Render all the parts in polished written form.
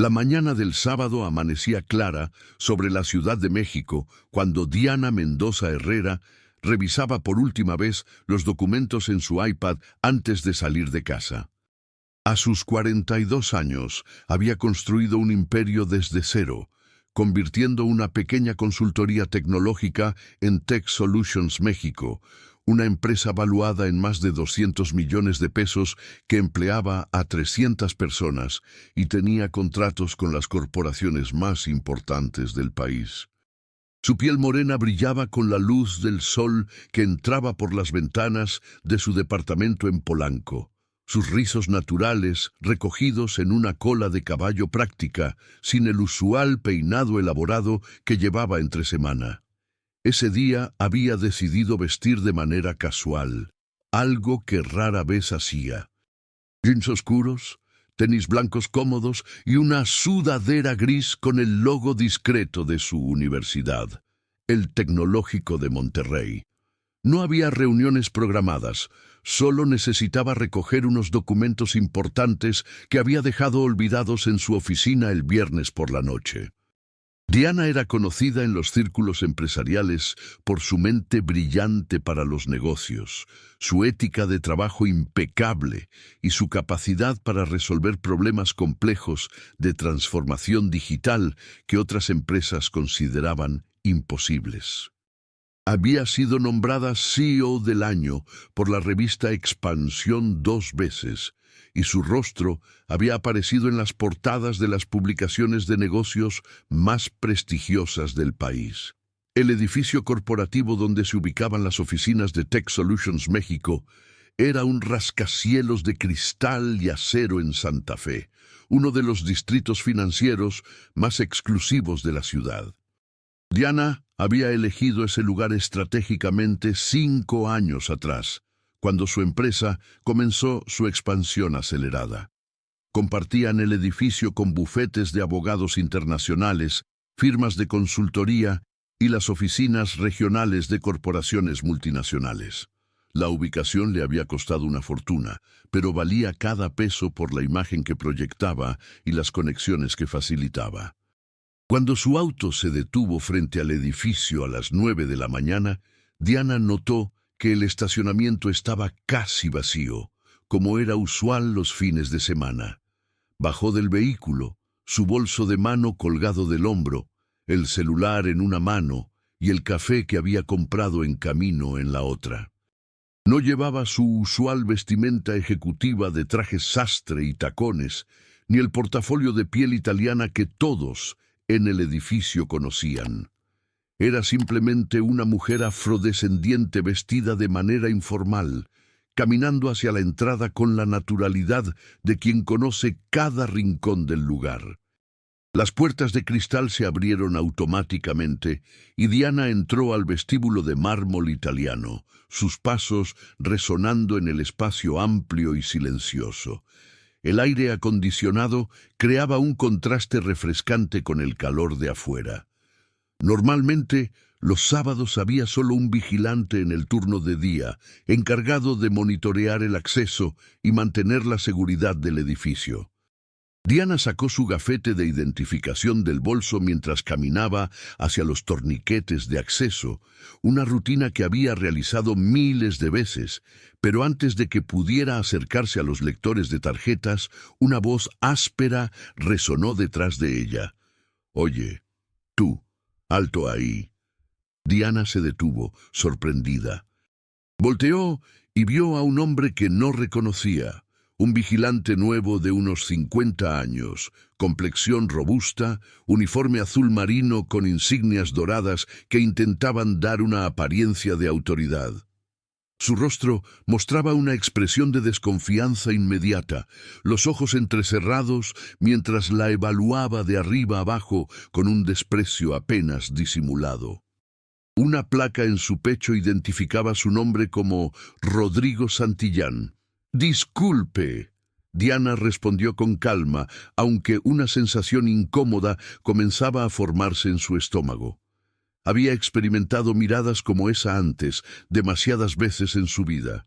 La mañana del sábado amanecía clara sobre la Ciudad de México cuando Diana Mendoza Herrera revisaba por última vez los documentos en su iPad antes de salir de casa. A sus 42 años había construido un imperio desde cero, convirtiendo una pequeña consultoría tecnológica en Tech Solutions México, una empresa valuada en más de 200 millones de pesos que empleaba a 300 personas y tenía contratos con las corporaciones más importantes del país. Su piel morena brillaba con la luz del sol que entraba por las ventanas de su departamento en Polanco. Sus rizos naturales, recogidos en una cola de caballo práctica, sin el usual peinado elaborado que llevaba entre semana. Ese día había decidido vestir de manera casual, algo que rara vez hacía. Jeans oscuros, tenis blancos cómodos y una sudadera gris con el logo discreto de su universidad, el Tecnológico de Monterrey. No había reuniones programadas, solo necesitaba recoger unos documentos importantes que había dejado olvidados en su oficina el viernes por la noche. Diana era conocida en los círculos empresariales por su mente brillante para los negocios, su ética de trabajo impecable y su capacidad para resolver problemas complejos de transformación digital que otras empresas consideraban imposibles. Había sido nombrada CEO del año por la revista Expansión 2 veces, y su rostro había aparecido en las portadas de las publicaciones de negocios más prestigiosas del país. El edificio corporativo donde se ubicaban las oficinas de Tech Solutions México era un rascacielos de cristal y acero en Santa Fe, uno de los distritos financieros más exclusivos de la ciudad. Diana había elegido ese lugar estratégicamente 5 años atrás, cuando su empresa comenzó su expansión acelerada. Compartían el edificio con bufetes de abogados internacionales, firmas de consultoría y las oficinas regionales de corporaciones multinacionales. La ubicación le había costado una fortuna, pero valía cada peso por la imagen que proyectaba y las conexiones que facilitaba. Cuando su auto se detuvo frente al edificio a las 9 de la mañana, Diana notó que el estacionamiento estaba casi vacío, como era usual los fines de semana. Bajó del vehículo, su bolso de mano colgado del hombro, el celular en una mano y el café que había comprado en camino en la otra. No llevaba su usual vestimenta ejecutiva de traje sastre y tacones, ni el portafolio de piel italiana que todos en el edificio conocían. Era simplemente una mujer afrodescendiente vestida de manera informal, caminando hacia la entrada con la naturalidad de quien conoce cada rincón del lugar. Las puertas de cristal se abrieron automáticamente y Diana entró al vestíbulo de mármol italiano, sus pasos resonando en el espacio amplio y silencioso. El aire acondicionado creaba un contraste refrescante con el calor de afuera. Normalmente, los sábados había solo un vigilante en el turno de día, encargado de monitorear el acceso y mantener la seguridad del edificio. Diana sacó su gafete de identificación del bolso mientras caminaba hacia los torniquetes de acceso, una rutina que había realizado miles de veces, pero antes de que pudiera acercarse a los lectores de tarjetas, una voz áspera resonó detrás de ella. «Oye, tú, alto ahí». Diana se detuvo, sorprendida. Volteó y vio a un hombre que no reconocía. Un vigilante nuevo de unos 50 años, complexión robusta, uniforme azul marino con insignias doradas que intentaban dar una apariencia de autoridad. Su rostro mostraba una expresión de desconfianza inmediata, los ojos entrecerrados mientras la evaluaba de arriba abajo con un desprecio apenas disimulado. Una placa en su pecho identificaba su nombre como Rodrigo Santillán. «Disculpe», Diana respondió con calma, aunque una sensación incómoda comenzaba a formarse en su estómago. Había experimentado miradas como esa antes, demasiadas veces en su vida.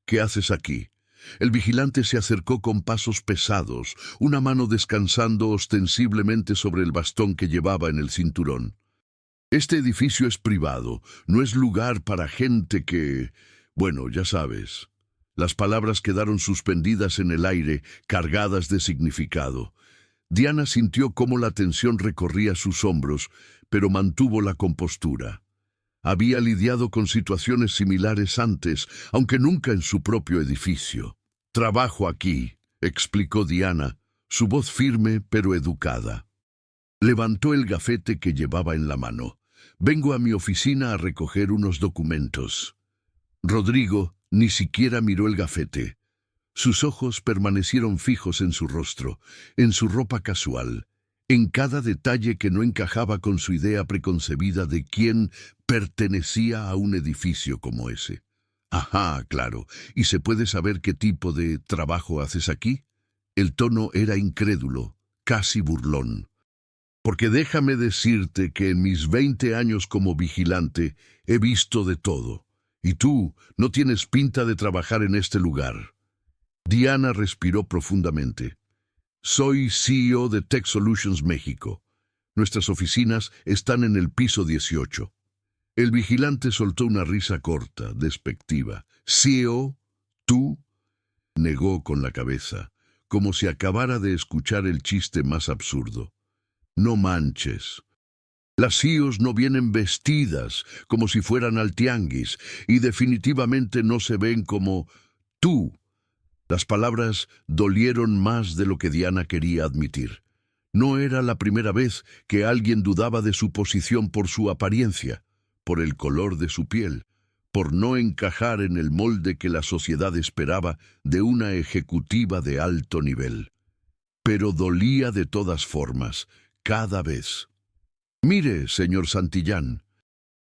«¿Qué haces aquí?». El vigilante se acercó con pasos pesados, una mano descansando ostensiblemente sobre el bastón que llevaba en el cinturón. Este edificio es privado, no es lugar para gente que... Bueno, ya sabes. Las palabras quedaron suspendidas en el aire, cargadas de significado. Diana sintió cómo la tensión recorría sus hombros, pero mantuvo la compostura. Había lidiado con situaciones similares antes, aunque nunca en su propio edificio. «Trabajo aquí», explicó Diana, su voz firme pero educada. Levantó el gafete que llevaba en la mano. «Vengo a mi oficina a recoger unos documentos». Rodrigo ni siquiera miró el gafete. Sus ojos permanecieron fijos en su rostro, en su ropa casual, en cada detalle que no encajaba con su idea preconcebida de quién pertenecía a un edificio como ese. «Ajá, claro. ¿Y se puede saber qué tipo de trabajo haces aquí?» El tono era incrédulo, casi burlón. «Porque déjame decirte que en mis 20 años como vigilante he visto de todo. Y tú no tienes pinta de trabajar en este lugar». Diana respiró profundamente. «Soy CEO de Tech Solutions México. Nuestras oficinas están en el piso 18. El vigilante soltó una risa corta, despectiva. «¿CEO? ¿Tú?» Negó con la cabeza, como si acabara de escuchar el chiste más absurdo. «No manches. Las CEOs no vienen vestidas como si fueran al tianguis y definitivamente no se ven como tú». Las palabras dolieron más de lo que Diana quería admitir. No era la primera vez que alguien dudaba de su posición por su apariencia, por el color de su piel, por no encajar en el molde que la sociedad esperaba de una ejecutiva de alto nivel. Pero dolía de todas formas, cada vez. «Mire, señor Santillán».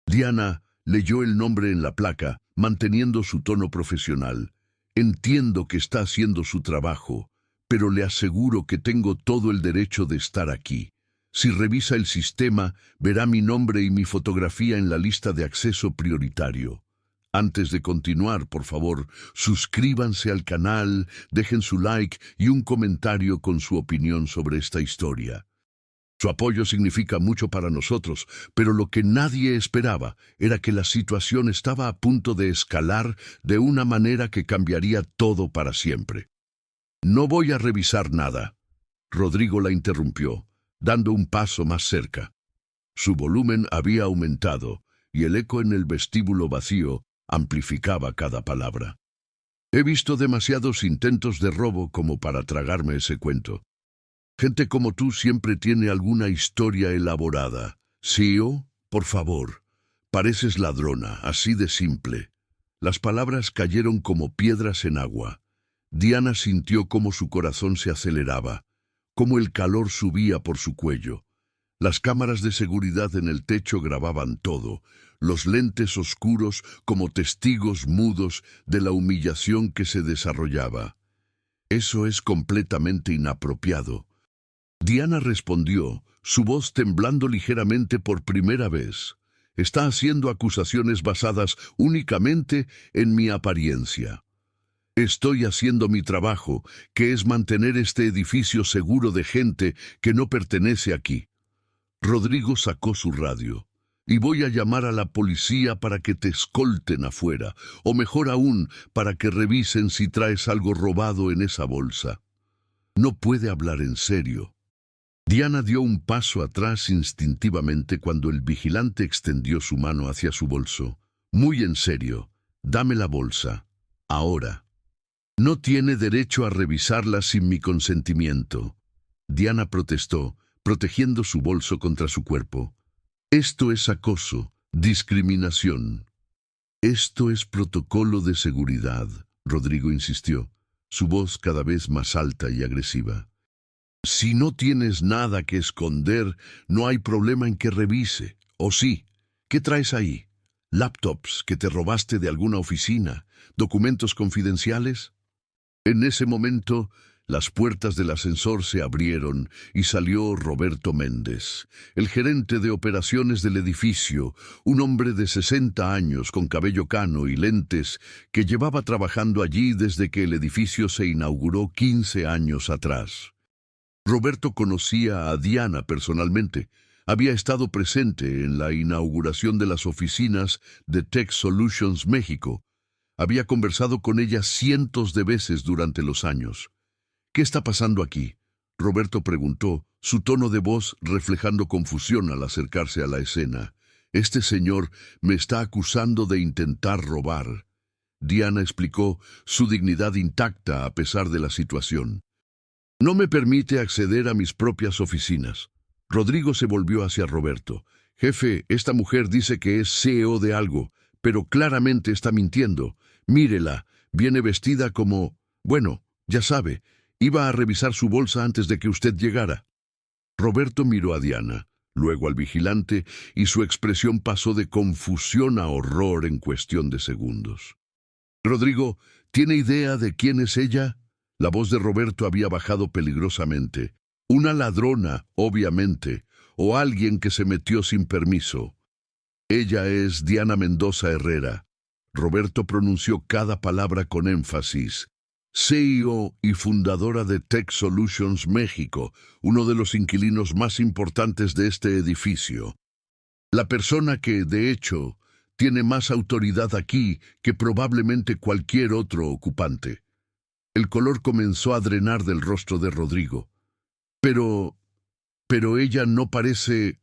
Diana leyó el nombre en la placa, manteniendo su tono profesional. «Entiendo que está haciendo su trabajo, pero le aseguro que tengo todo el derecho de estar aquí. Si revisa el sistema, verá mi nombre y mi fotografía en la lista de acceso prioritario. Antes de continuar, por favor, suscríbanse al canal, dejen su like y un comentario con su opinión sobre esta historia. Su apoyo significa mucho para nosotros, pero lo que nadie esperaba era que la situación estaba a punto de escalar de una manera que cambiaría todo para siempre». «No voy a revisar nada», Rodrigo la interrumpió, dando un paso más cerca. Su volumen había aumentado y el eco en el vestíbulo vacío amplificaba cada palabra. «He visto demasiados intentos de robo como para tragarme ese cuento. Gente como tú siempre tiene alguna historia elaborada. CEO, por favor, pareces ladrona, así de simple». Las palabras cayeron como piedras en agua. Diana sintió cómo su corazón se aceleraba, cómo el calor subía por su cuello. Las cámaras de seguridad en el techo grababan todo, los lentes oscuros como testigos mudos de la humillación que se desarrollaba. «Eso es completamente inapropiado». Diana respondió, su voz temblando ligeramente por primera vez. «Está haciendo acusaciones basadas únicamente en mi apariencia. Estoy haciendo mi trabajo, que es mantener este edificio seguro de gente que no pertenece aquí». Rodrigo sacó su radio. «Y voy a llamar a la policía para que te escolten afuera, o mejor aún, para que revisen si traes algo robado en esa bolsa». No puede hablar en serio. Diana dio un paso atrás instintivamente cuando el vigilante extendió su mano hacia su bolso. «Muy en serio, dame la bolsa. Ahora». «No tiene derecho a revisarla sin mi consentimiento». Diana protestó, protegiendo su bolso contra su cuerpo. «Esto es acoso, discriminación». «Esto es protocolo de seguridad», Rodrigo insistió, su voz cada vez más alta y agresiva. «Si no tienes nada que esconder, no hay problema en que revise. ¿O sí? ¿Qué traes ahí? ¿Laptops que te robaste de alguna oficina? ¿Documentos confidenciales?» En ese momento, Las puertas del ascensor se abrieron y salió Roberto Méndez, el gerente de operaciones del edificio, un hombre de 60 años con cabello cano y lentes que llevaba trabajando allí desde que el edificio se inauguró 15 años atrás. Roberto conocía a Diana personalmente. Había estado presente en la inauguración de las oficinas de Tech Solutions México. Había conversado con ella cientos de veces durante los años. ¿Qué está pasando aquí?, Roberto preguntó, su tono de voz reflejando confusión al acercarse a la escena. Este señor me está acusando de intentar robar. Diana explicó, su dignidad intacta a pesar de la situación. No me permite acceder a mis propias oficinas. Rodrigo se volvió hacia Roberto. Jefe, esta mujer dice que es CEO de algo, pero claramente está mintiendo. Mírela, viene vestida como... Bueno, ya sabe. Iba a revisar su bolsa antes de que usted llegara. Roberto miró a Diana, luego al vigilante, y su expresión pasó de confusión a horror en cuestión de segundos. Rodrigo, ¿tiene idea de quién es ella? La voz de Roberto había bajado peligrosamente. Una ladrona, obviamente, o alguien que se metió sin permiso. Ella es Diana Mendoza Herrera. Roberto pronunció cada palabra con énfasis. CEO y fundadora de Tech Solutions México, uno de los inquilinos más importantes de este edificio. La persona que, de hecho, tiene más autoridad aquí que probablemente cualquier otro ocupante. El color comenzó a drenar del rostro de Rodrigo. Pero ella no parece...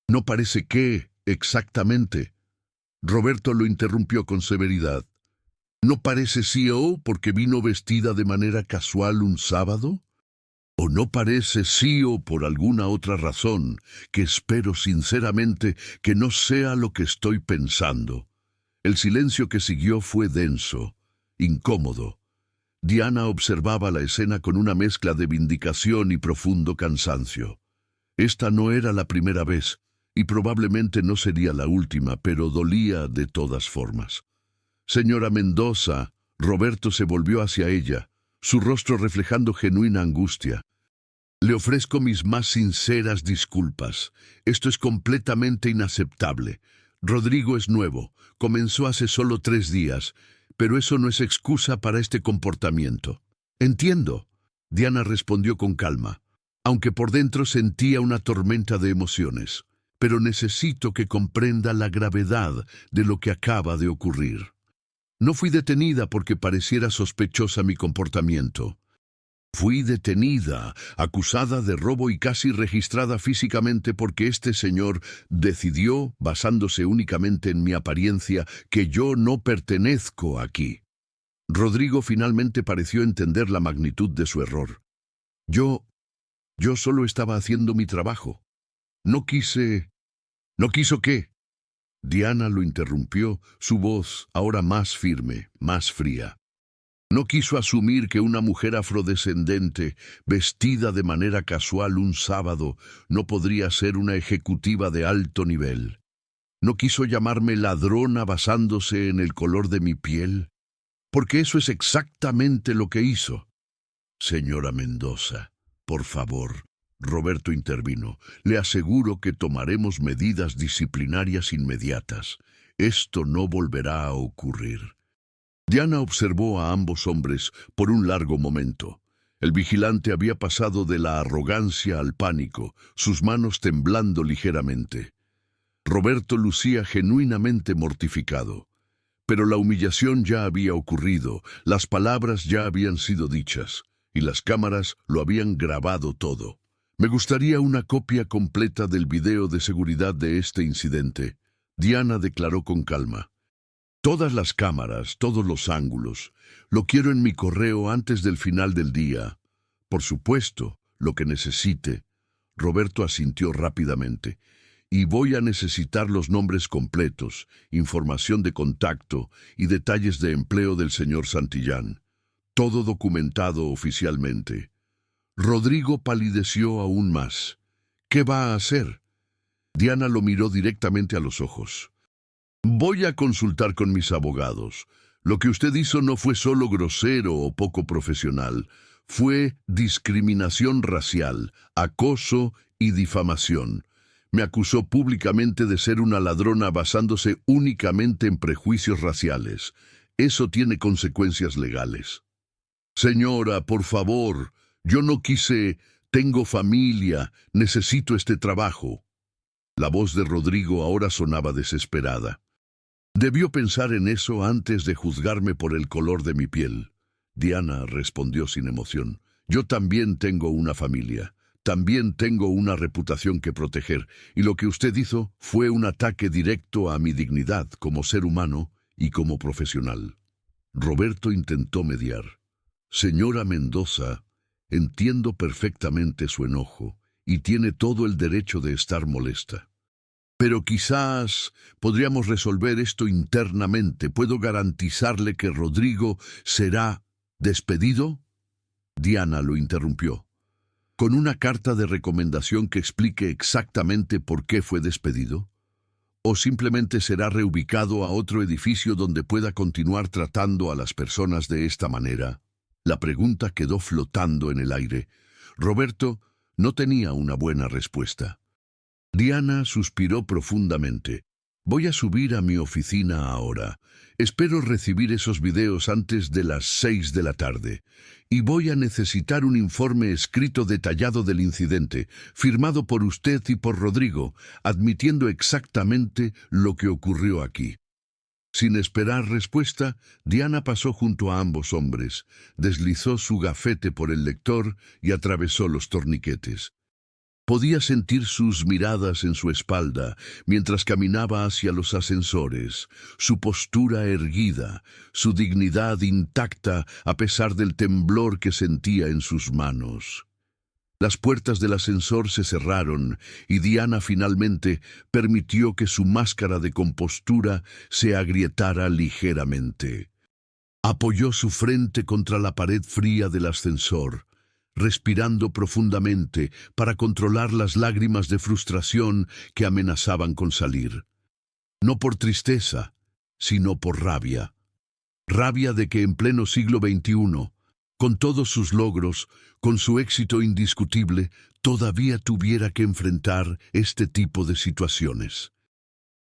¿No parece qué, exactamente? Roberto lo interrumpió con severidad. ¿No parece CEO porque vino vestida de manera casual un sábado? ¿O no parece CEO por alguna otra razón, que espero sinceramente que no sea lo que estoy pensando? El silencio que siguió fue denso, incómodo. Diana observaba la escena con una mezcla de vindicación y profundo cansancio. Esta no era la primera vez, y probablemente no sería la última, pero dolía de todas formas. Señora Mendoza, Roberto se volvió hacia ella, su rostro reflejando genuina angustia. Le ofrezco mis más sinceras disculpas. Esto es completamente inaceptable. Rodrigo es nuevo, comenzó hace solo 3 días, pero eso no es excusa para este comportamiento. Entiendo, Diana respondió con calma, aunque por dentro sentía una tormenta de emociones. Pero necesito que comprenda la gravedad de lo que acaba de ocurrir. No fui detenida porque pareciera sospechosa mi comportamiento. Fui detenida, acusada de robo y casi registrada físicamente porque este señor decidió, basándose únicamente en mi apariencia, que yo no pertenezco aquí. Rodrigo finalmente pareció entender la magnitud de su error. Yo solo estaba haciendo mi trabajo. ¿No quiso qué? Diana lo interrumpió, su voz ahora más firme, más fría. No quiso asumir que una mujer afrodescendente, vestida de manera casual un sábado, no podría ser una ejecutiva de alto nivel. No quiso llamarme ladrona basándose en el color de mi piel, porque eso es exactamente lo que hizo. Señora Mendoza, por favor. Roberto intervino. Le aseguro que tomaremos medidas disciplinarias inmediatas. Esto no volverá a ocurrir. Diana observó a ambos hombres por un largo momento. El vigilante había pasado de la arrogancia al pánico, sus manos temblando ligeramente. Roberto lucía genuinamente mortificado. Pero la humillación ya había ocurrido, las palabras ya habían sido dichas, y las cámaras lo habían grabado todo. Me gustaría una copia completa del video de seguridad de este incidente, Diana declaró con calma. Todas las cámaras, todos los ángulos. Lo quiero en mi correo antes del final del día. Por supuesto, lo que necesite. Roberto asintió rápidamente. Y voy a necesitar los nombres completos, información de contacto y detalles de empleo del señor Santillán. Todo documentado oficialmente. Rodrigo palideció aún más. ¿Qué va a hacer? Diana lo miró directamente a los ojos. Voy a consultar con mis abogados. Lo que usted hizo no fue solo grosero o poco profesional. Fue discriminación racial, acoso y difamación. Me acusó públicamente de ser una ladrona basándose únicamente en prejuicios raciales. Eso tiene consecuencias legales. Señora, por favor, yo no quise, tengo familia, necesito este trabajo. La voz de Rodrigo ahora sonaba desesperada. Debió pensar en eso antes de juzgarme por el color de mi piel. Diana respondió sin emoción. Yo también tengo una familia. También tengo una reputación que proteger, y lo que usted hizo fue un ataque directo a mi dignidad como ser humano y como profesional. Roberto intentó mediar. Señora Mendoza, entiendo perfectamente su enojo y tiene todo el derecho de estar molesta. Pero quizás podríamos resolver esto internamente. ¿Puedo garantizarle que Rodrigo será despedido? Diana lo interrumpió. ¿Con una carta de recomendación que explique exactamente por qué fue despedido? ¿O simplemente será reubicado a otro edificio donde pueda continuar tratando a las personas de esta manera? La pregunta quedó flotando en el aire. Roberto no tenía una buena respuesta. Diana suspiró profundamente. Voy a subir a mi oficina ahora. Espero recibir esos videos antes de las 6 de la tarde. Y voy a necesitar un informe escrito detallado del incidente, firmado por usted y por Rodrigo, admitiendo exactamente lo que ocurrió aquí. Sin esperar respuesta, Diana pasó junto a ambos hombres, deslizó su gafete por el lector y atravesó los torniquetes. Podía sentir sus miradas en su espalda mientras caminaba hacia los ascensores, su postura erguida, su dignidad intacta a pesar del temblor que sentía en sus manos. Las puertas del ascensor se cerraron y Diana finalmente permitió que su máscara de compostura se agrietara ligeramente. Apoyó su frente contra la pared fría del ascensor, respirando profundamente para controlar las lágrimas de frustración que amenazaban con salir. No por tristeza, sino por rabia. Rabia de que en pleno siglo XXI, con todos sus logros, con su éxito indiscutible, todavía tuviera que enfrentar este tipo de situaciones.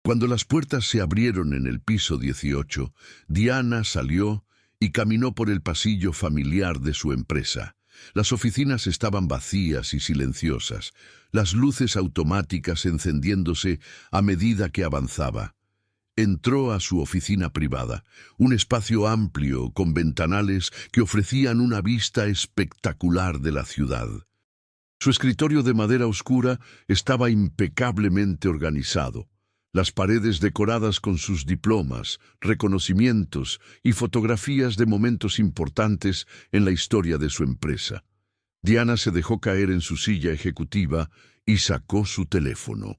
Cuando las puertas se abrieron en el piso 18, Diana salió y caminó por el pasillo familiar de su empresa. Las oficinas estaban vacías y silenciosas, las luces automáticas encendiéndose a medida que avanzaba. Entró a su oficina privada, un espacio amplio con ventanales que ofrecían una vista espectacular de la ciudad. Su escritorio de madera oscura estaba impecablemente organizado. Las paredes decoradas con sus diplomas, reconocimientos y fotografías de momentos importantes en la historia de su empresa. Diana se dejó caer en su silla ejecutiva y sacó su teléfono.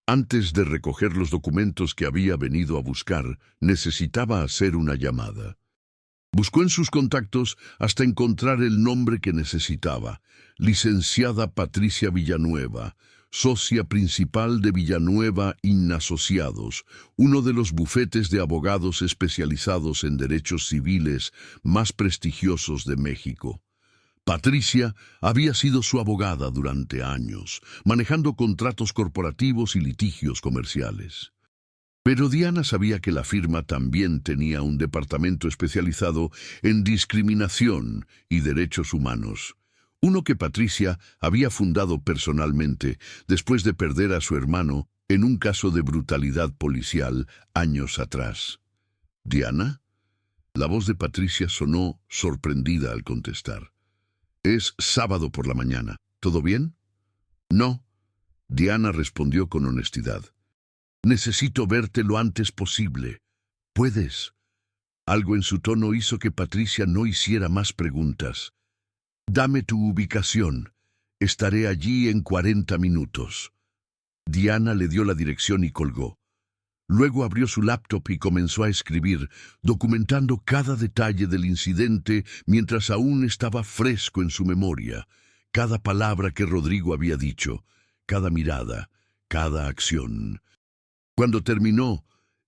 Antes de recoger los documentos que había venido a buscar, necesitaba hacer una llamada. Buscó en sus contactos hasta encontrar el nombre que necesitaba: licenciada Patricia Villanueva, socia principal de Villanueva Asociados, uno de los bufetes de abogados especializados en derechos civiles más prestigiosos de México. Patricia había sido su abogada durante años, manejando contratos corporativos y litigios comerciales. Pero Diana sabía que la firma también tenía un departamento especializado en discriminación y derechos humanos, uno que Patricia había fundado personalmente después de perder a su hermano en un caso de brutalidad policial años atrás. ¿Diana? La voz de Patricia sonó sorprendida al contestar. Es sábado por la mañana. ¿Todo bien? No. Diana respondió con honestidad. Necesito verte lo antes posible. ¿Puedes? Algo en su tono hizo que Patricia no hiciera más preguntas. Dame tu ubicación. Estaré allí en 40 minutos. Diana le dio la dirección y colgó. Luego abrió su laptop y comenzó a escribir, documentando cada detalle del incidente mientras aún estaba fresco en su memoria, cada palabra que Rodrigo había dicho, cada mirada, cada acción. Cuando terminó,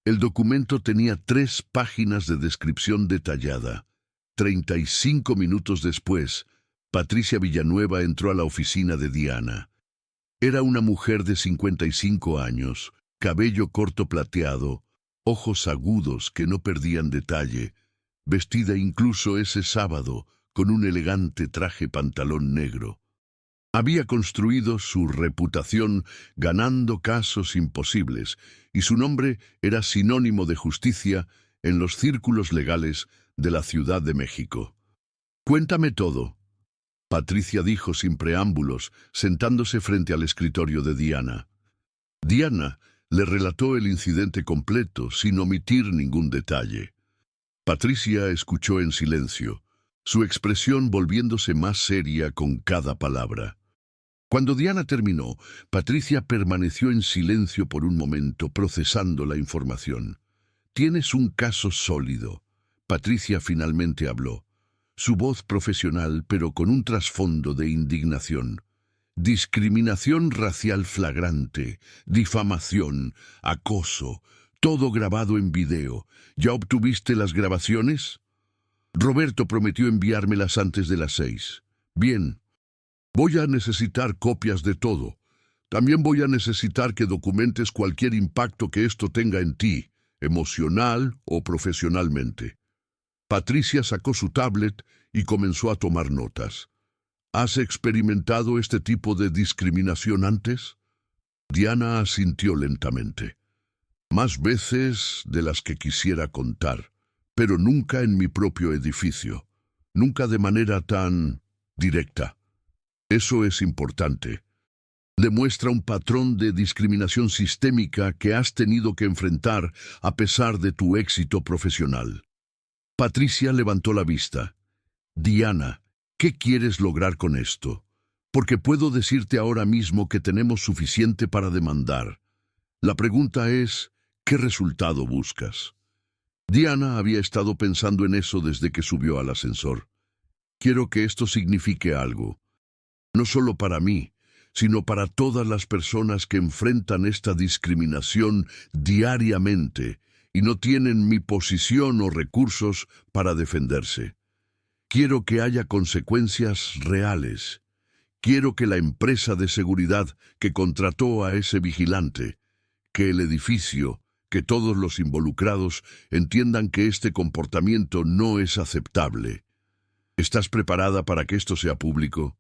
el documento tenía 3 páginas de descripción detallada. 35 minutos después, Patricia Villanueva entró a la oficina de Diana. Era una mujer de 55 años, cabello corto plateado, ojos agudos que no perdían detalle, vestida incluso ese sábado con un elegante traje pantalón negro. Había construido su reputación ganando casos imposibles, y su nombre era sinónimo de justicia en los círculos legales de la Ciudad de México. «Cuéntame todo», Patricia dijo sin preámbulos, sentándose frente al escritorio de Diana. Diana le relató el incidente completo, sin omitir ningún detalle. Patricia escuchó en silencio, su expresión volviéndose más seria con cada palabra. Cuando Diana terminó, Patricia permaneció en silencio por un momento, procesando la información. «Tienes un caso sólido», Patricia finalmente habló, su voz profesional pero con un trasfondo de indignación. «Discriminación racial flagrante, difamación, acoso, todo grabado en video. ¿Ya obtuviste las grabaciones?» «Roberto prometió enviármelas antes de las 6. Bien. Voy a necesitar copias de todo. También voy a necesitar que documentes cualquier impacto que esto tenga en ti, emocional o profesionalmente». Patricia sacó su tablet y comenzó a tomar notas. «¿Has experimentado este tipo de discriminación antes?» Diana asintió lentamente. «Más veces de las que quisiera contar, pero nunca en mi propio edificio, nunca de manera tan directa. Eso es importante. Demuestra un patrón de discriminación sistémica que has tenido que enfrentar a pesar de tu éxito profesional». Patricia levantó la vista. «Diana, ¿qué quieres lograr con esto? Porque puedo decirte ahora mismo que tenemos suficiente para demandar. La pregunta es, ¿qué resultado buscas?» Diana había estado pensando en eso desde que subió al ascensor. «Quiero que esto signifique algo. No solo para mí, sino para todas las personas que enfrentan esta discriminación diariamente y no tienen mi posición o recursos para defenderse. Quiero que haya consecuencias reales. Quiero que la empresa de seguridad que contrató a ese vigilante, que el edificio, que todos los involucrados entiendan que este comportamiento no es aceptable. ¿Estás preparada para que esto sea público?»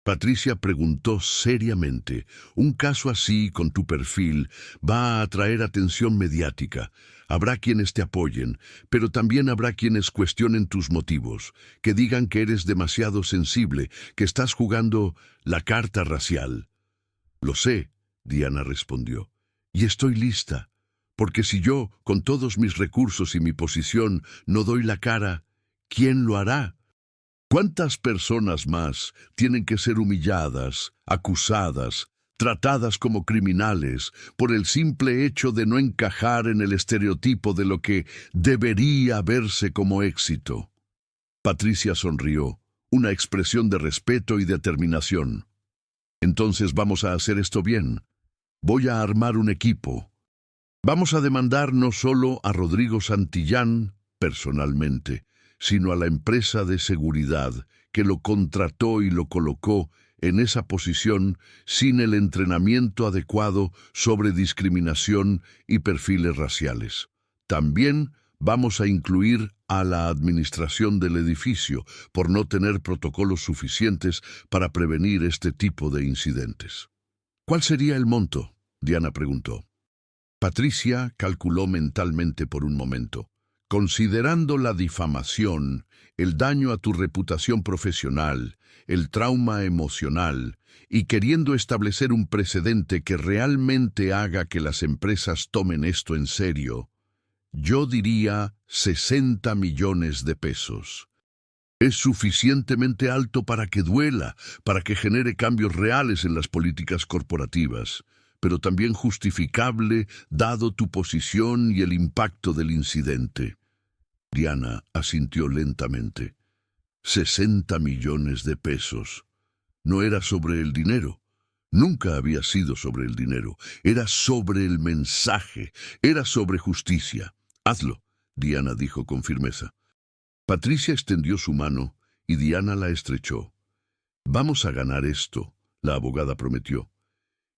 Patricia preguntó seriamente. «Un caso así, con tu perfil, va a atraer atención mediática. Habrá quienes te apoyen, pero también habrá quienes cuestionen tus motivos, que digan que eres demasiado sensible, que estás jugando la carta racial». «Lo sé», Diana respondió, «y estoy lista, porque si yo, con todos mis recursos y mi posición, no doy la cara, ¿quién lo hará? ¿Cuántas personas más tienen que ser humilladas, acusadas, tratadas como criminales por el simple hecho de no encajar en el estereotipo de lo que debería verse como éxito?» Patricia sonrió, una expresión de respeto y determinación. «Entonces vamos a hacer esto bien. Voy a armar un equipo. Vamos a demandar no solo a Rodrigo Santillán personalmente, sino a la empresa de seguridad que lo contrató y lo colocó en esa posición sin el entrenamiento adecuado sobre discriminación y perfiles raciales. También vamos a incluir a la administración del edificio por no tener protocolos suficientes para prevenir este tipo de incidentes». «¿Cuál sería el monto?», Diana preguntó. Patricia calculó mentalmente por un momento. «Considerando la difamación, el daño a tu reputación profesional, el trauma emocional y queriendo establecer un precedente que realmente haga que las empresas tomen esto en serio, yo diría 60 millones de pesos. Es suficientemente alto para que duela, para que genere cambios reales en las políticas corporativas, pero también justificable dado tu posición y el impacto del incidente». Diana asintió lentamente. 60 millones de pesos. No era sobre el dinero. Nunca había sido sobre el dinero. Era sobre el mensaje. Era sobre justicia. «Hazlo», Diana dijo con firmeza. Patricia extendió su mano y Diana la estrechó. Vamos a ganar esto, la abogada prometió.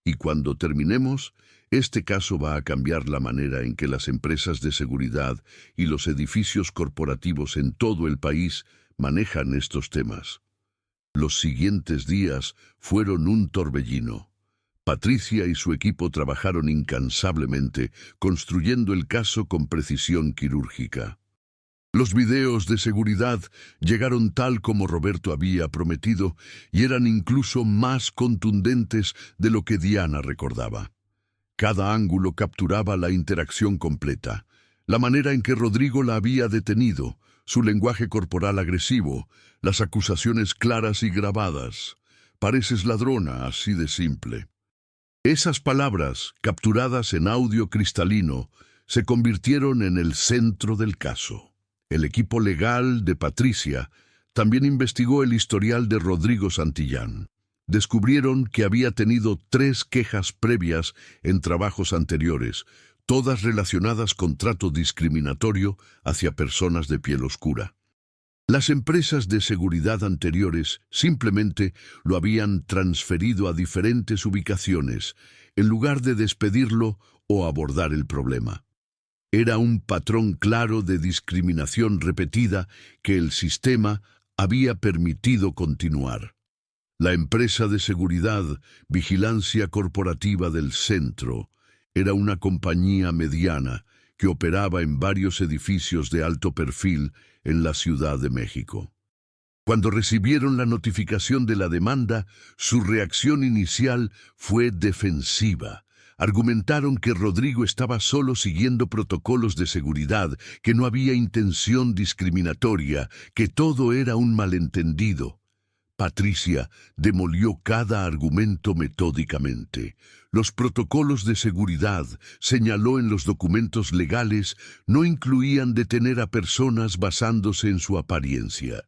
Y cuando terminemos, este caso va a cambiar la manera en que las empresas de seguridad y los edificios corporativos en todo el país manejan estos temas. Los siguientes días fueron un torbellino. Patricia y su equipo trabajaron incansablemente, construyendo el caso con precisión quirúrgica. Los videos de seguridad llegaron tal como Roberto había prometido y eran incluso más contundentes de lo que Diana recordaba. Cada ángulo capturaba la interacción completa, la manera en que Rodrigo la había detenido, su lenguaje corporal agresivo, las acusaciones claras y grabadas. «Pareces ladrona», así de simple. Esas palabras, capturadas en audio cristalino, se convirtieron en el centro del caso. El equipo legal de Patricia también investigó el historial de Rodrigo Santillán. Descubrieron que había tenido 3 quejas previas en trabajos anteriores, todas relacionadas con trato discriminatorio hacia personas de piel oscura. Las empresas de seguridad anteriores simplemente lo habían transferido a diferentes ubicaciones, en lugar de despedirlo o abordar el problema. Era un patrón claro de discriminación repetida que el sistema había permitido continuar. La empresa de seguridad, Vigilancia Corporativa del Centro, era una compañía mediana que operaba en varios edificios de alto perfil en la Ciudad de México. Cuando recibieron la notificación de la demanda, su reacción inicial fue defensiva. Argumentaron que Rodrigo estaba solo siguiendo protocolos de seguridad, que no había intención discriminatoria, que todo era un malentendido. Patricia demolió cada argumento metódicamente. Los protocolos de seguridad, señaló en los documentos legales, no incluían detener a personas basándose en su apariencia.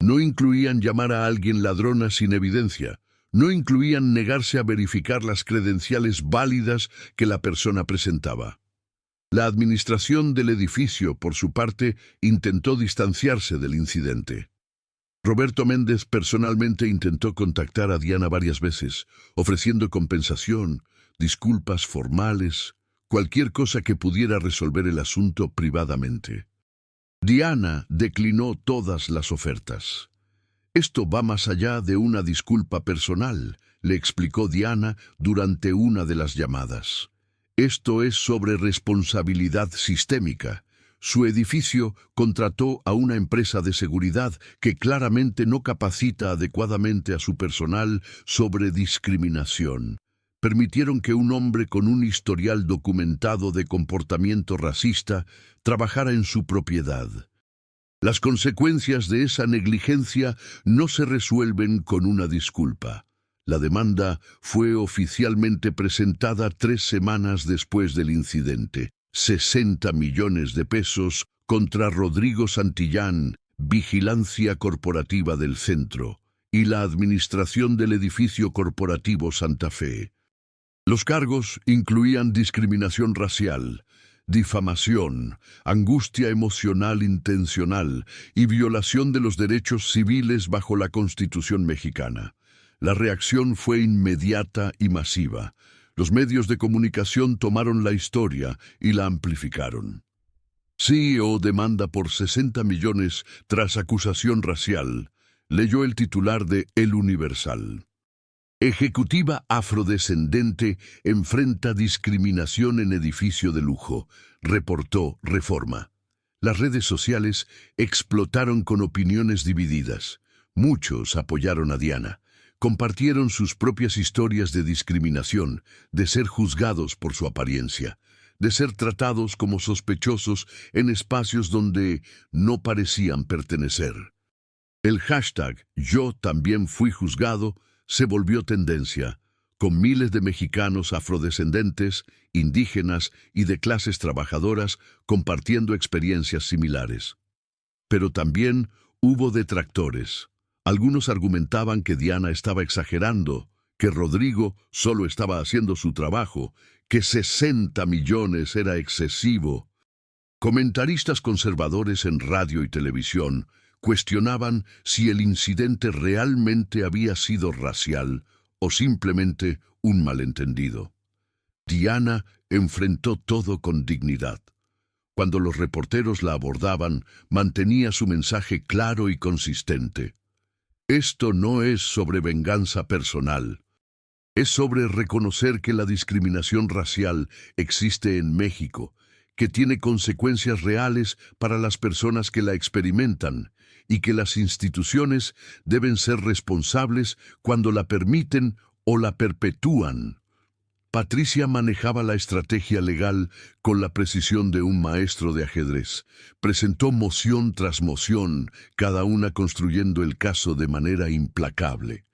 No incluían llamar a alguien ladrona sin evidencia. No incluían negarse a verificar las credenciales válidas que la persona presentaba. La administración del edificio, por su parte, intentó distanciarse del incidente. Roberto Méndez personalmente intentó contactar a Diana varias veces, ofreciendo compensación, disculpas formales, cualquier cosa que pudiera resolver el asunto privadamente. Diana declinó todas las ofertas. «Esto va más allá de una disculpa personal», le explicó Diana durante una de las llamadas. «Esto es sobre responsabilidad sistémica. Su edificio contrató a una empresa de seguridad que claramente no capacita adecuadamente a su personal sobre discriminación. Permitieron que un hombre con un historial documentado de comportamiento racista trabajara en su propiedad. Las consecuencias de esa negligencia no se resuelven con una disculpa. La demanda fue oficialmente presentada 3 semanas después del incidente. 60 millones de pesos contra Rodrigo Santillán, Vigilancia Corporativa del Centro, y la administración del edificio corporativo Santa Fe. Los cargos incluían discriminación racial, difamación, angustia emocional intencional y violación de los derechos civiles bajo la Constitución mexicana. La reacción fue inmediata y masiva. Los medios de comunicación tomaron la historia y la amplificaron. CEO demanda por 60 millones tras acusación racial, leyó el titular de El Universal. Ejecutiva afrodescendente enfrenta discriminación en edificio de lujo, reportó Reforma. Las redes sociales explotaron con opiniones divididas. Muchos apoyaron a Diana. Compartieron sus propias historias de discriminación, de ser juzgados por su apariencia, de ser tratados como sospechosos en espacios donde no parecían pertenecer. El hashtag «Yo también fui juzgado» se volvió tendencia, con miles de mexicanos afrodescendentes, indígenas y de clases trabajadoras compartiendo experiencias similares. Pero también hubo detractores. Algunos argumentaban que Diana estaba exagerando, que Rodrigo solo estaba haciendo su trabajo, que 60 millones era excesivo. Comentaristas conservadores en radio y televisión Cuestionaban si el incidente realmente había sido racial o simplemente un malentendido. Diana enfrentó todo con dignidad. Cuando los reporteros la abordaban, mantenía su mensaje claro y consistente. Esto no es sobre venganza personal. Es sobre reconocer que la discriminación racial existe en México, que tiene consecuencias reales para las personas que la experimentan y que las instituciones deben ser responsables cuando la permiten o la perpetúan. Patricia manejaba la estrategia legal con la precisión de un maestro de ajedrez. Presentó moción tras moción, cada una construyendo el caso de manera implacable.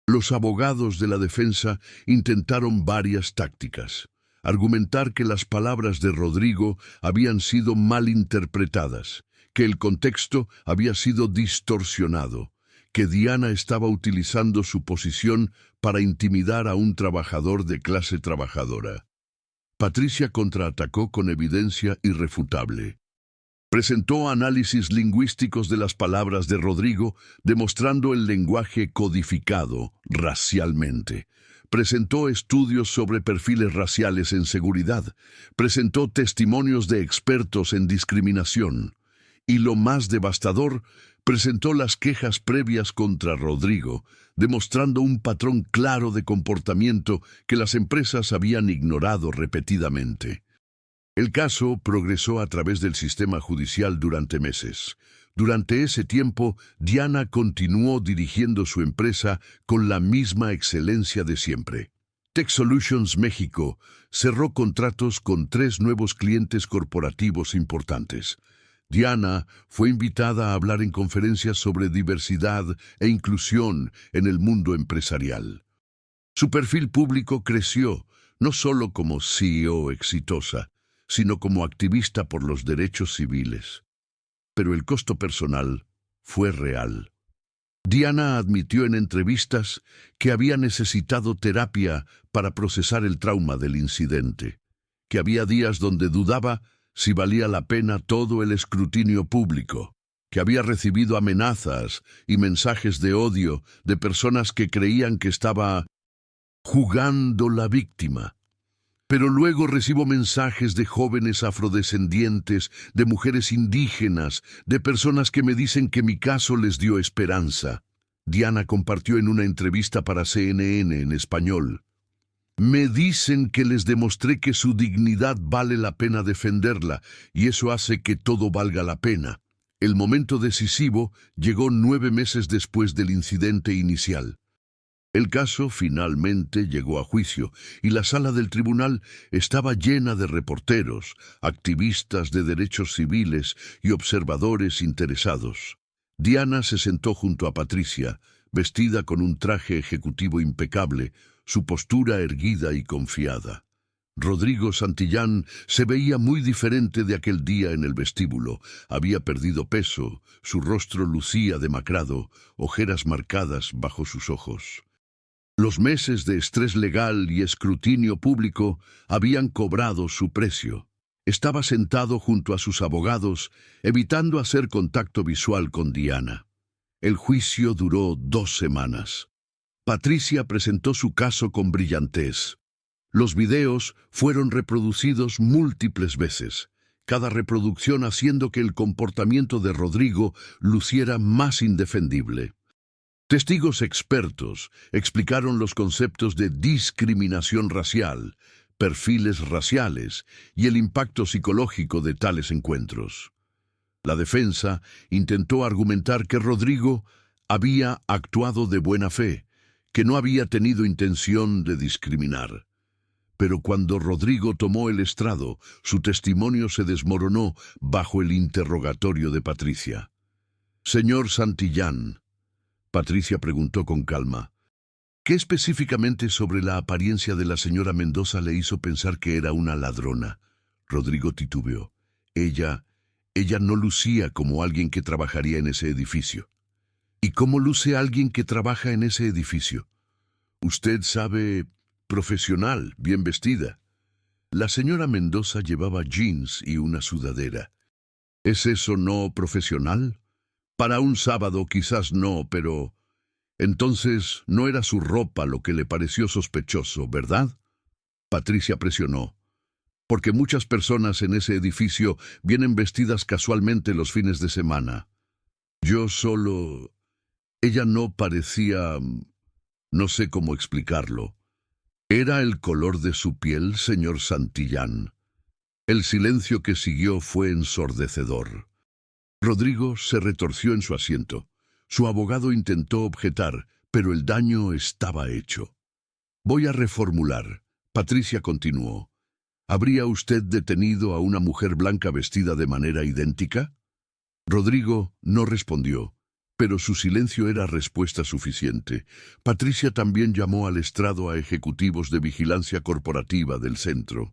Los abogados de la defensa intentaron varias tácticas. Argumentar que las palabras de Rodrigo habían sido mal interpretadas, que el contexto había sido distorsionado, que Diana estaba utilizando su posición para intimidar a un trabajador de clase trabajadora. Patricia contraatacó con evidencia irrefutable. Presentó análisis lingüísticos de las palabras de Rodrigo, demostrando el lenguaje codificado racialmente. Presentó estudios sobre perfiles raciales en seguridad. Presentó testimonios de expertos en discriminación. Y lo más devastador, presentó las quejas previas contra Rodrigo, demostrando un patrón claro de comportamiento que las empresas habían ignorado repetidamente. El caso progresó a través del sistema judicial durante meses. Durante ese tiempo, Diana continuó dirigiendo su empresa con la misma excelencia de siempre. Tech Solutions México cerró contratos con 3 nuevos clientes corporativos importantes. Diana fue invitada a hablar en conferencias sobre diversidad e inclusión en el mundo empresarial. Su perfil público creció, no solo como CEO exitosa, sino como activista por los derechos civiles. Pero el costo personal fue real. Diana admitió en entrevistas que había necesitado terapia para procesar el trauma del incidente, que había días donde dudaba si valía la pena todo el escrutinio público, que había recibido amenazas y mensajes de odio de personas que creían que estaba jugando la víctima. Pero luego recibo mensajes de jóvenes afrodescendientes, de mujeres indígenas, de personas que me dicen que mi caso les dio esperanza. Diana compartió en una entrevista para CNN en español. Me dicen que les demostré que su dignidad vale la pena defenderla, y eso hace que todo valga la pena. El momento decisivo llegó 9 meses después del incidente inicial. El caso finalmente llegó a juicio y la sala del tribunal estaba llena de reporteros, activistas de derechos civiles y observadores interesados. Diana se sentó junto a Patricia, vestida con un traje ejecutivo impecable, su postura erguida y confiada. Rodrigo Santillán se veía muy diferente de aquel día en el vestíbulo. Había perdido peso, su rostro lucía demacrado, ojeras marcadas bajo sus ojos. Los meses de estrés legal y escrutinio público habían cobrado su precio. Estaba sentado junto a sus abogados, evitando hacer contacto visual con Diana. El juicio duró 2 semanas. Patricia presentó su caso con brillantez. Los videos fueron reproducidos múltiples veces, cada reproducción haciendo que el comportamiento de Rodrigo luciera más indefendible. Testigos expertos explicaron los conceptos de discriminación racial, perfiles raciales y el impacto psicológico de tales encuentros. La defensa intentó argumentar que Rodrigo había actuado de buena fe, que no había tenido intención de discriminar. Pero cuando Rodrigo tomó el estrado, su testimonio se desmoronó bajo el interrogatorio de Patricia. Señor Santillán, Patricia preguntó con calma, ¿qué específicamente sobre la apariencia de la señora Mendoza le hizo pensar que era una ladrona? Rodrigo titubeó. Ella no lucía como alguien que trabajaría en ese edificio. ¿Y cómo luce alguien que trabaja en ese edificio? Usted sabe, profesional, bien vestida. La señora Mendoza llevaba jeans y una sudadera. ¿Es eso no profesional? Para un sábado quizás no, pero... Entonces no era su ropa lo que le pareció sospechoso, ¿verdad? Patricia presionó. Porque muchas personas en ese edificio vienen vestidas casualmente los fines de semana. Yo solo... Ella no parecía... No sé cómo explicarlo. ¿Era el color de su piel, señor Santillán? El silencio que siguió fue ensordecedor. Rodrigo se retorció en su asiento. Su abogado intentó objetar, pero el daño estaba hecho. Voy a reformular. Patricia continuó. ¿Habría usted detenido a una mujer blanca vestida de manera idéntica? Rodrigo no respondió, pero su silencio era respuesta suficiente. Patricia también llamó al estrado a ejecutivos de vigilancia corporativa del centro.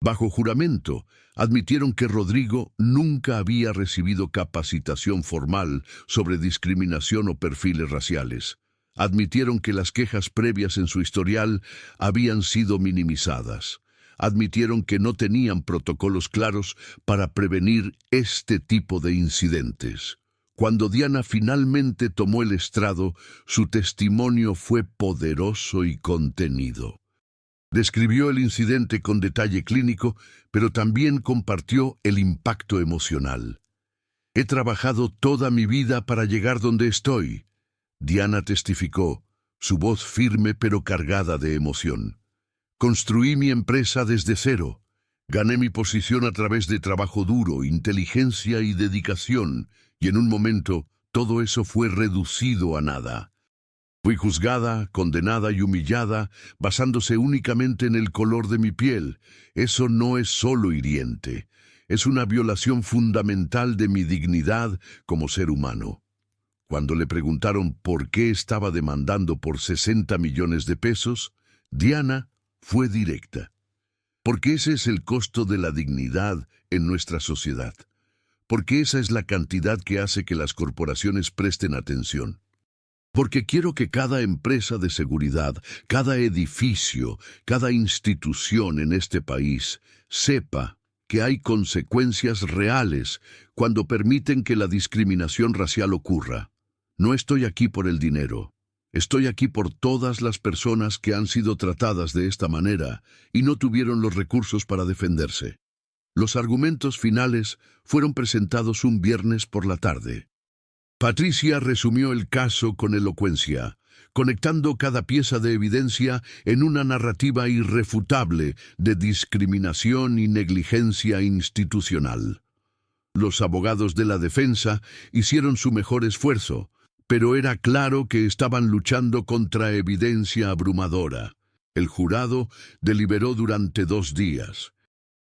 Bajo juramento, admitieron que Rodrigo nunca había recibido capacitación formal sobre discriminación o perfiles raciales. Admitieron que las quejas previas en su historial habían sido minimizadas. Admitieron que no tenían protocolos claros para prevenir este tipo de incidentes. Cuando Diana finalmente tomó el estrado, su testimonio fue poderoso y contenido. Describió el incidente con detalle clínico, pero también compartió el impacto emocional. He trabajado toda mi vida para llegar donde estoy. Diana testificó, su voz firme pero cargada de emoción. Construí mi empresa desde cero. Gané mi posición a través de trabajo duro, inteligencia y dedicación, y en un momento todo eso fue reducido a nada. Fui juzgada, condenada y humillada, basándose únicamente en el color de mi piel. Eso no es solo hiriente, es una violación fundamental de mi dignidad como ser humano. Cuando le preguntaron por qué estaba demandando por 60 millones de pesos, Diana fue directa. Porque ese es el costo de la dignidad en nuestra sociedad. Porque esa es la cantidad que hace que las corporaciones presten atención. Porque quiero que cada empresa de seguridad, cada edificio, cada institución en este país sepa que hay consecuencias reales cuando permiten que la discriminación racial ocurra. No estoy aquí por el dinero. Estoy aquí por todas las personas que han sido tratadas de esta manera y no tuvieron los recursos para defenderse. Los argumentos finales fueron presentados un viernes por la tarde. Patricia resumió el caso con elocuencia, conectando cada pieza de evidencia en una narrativa irrefutable de discriminación y negligencia institucional. Los abogados de la defensa hicieron su mejor esfuerzo, pero era claro que estaban luchando contra evidencia abrumadora. El jurado deliberó durante 2 días.